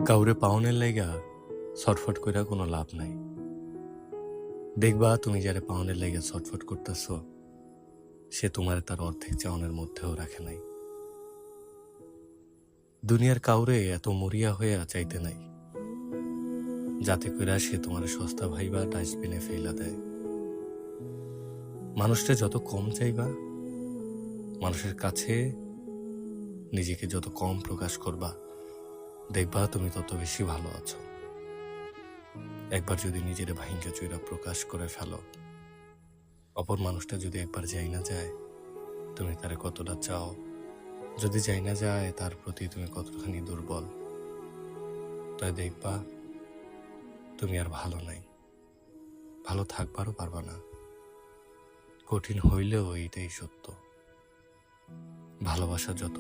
কাউরে পাওনের লাইগা ছটফট কইরা কোনো লাভ নাই। দেখবা তুমি যারে পাওনের লাইগা ছটফট করতেছ, সে তোমার তার অর্ধেক চাওনের মধ্যেও রাখে নাই। দুনিয়ার কাউরে এত মরিয়া হয়ে চাইতে নাই, যাতে কইরা সে তোমার সস্তা ভাইবা ডাস্টবিনে ফেলা দেয়। মানুষটা যত কম চাইবা, মানুষের কাছে নিজেকে যত কম প্রকাশ করবা, দেখবা তুমি তত বেশি ভালো আছো। একবার যদি নিজের ভাইঙ্গা চুইরা প্রকাশ করে ফেলো, অপর মানুষটা যদি একবার যাই না যায় তুমি তারে কতটা চাও, যদি যাই না যায় তার প্রতি তুমি কতখানি দুর্বল, তাই দেখবা তুমি আর ভালো নাই, ভালো থাকবারও পারবা না। কঠিন হইলেও এইটাই সত্য। ভালোবাসা যত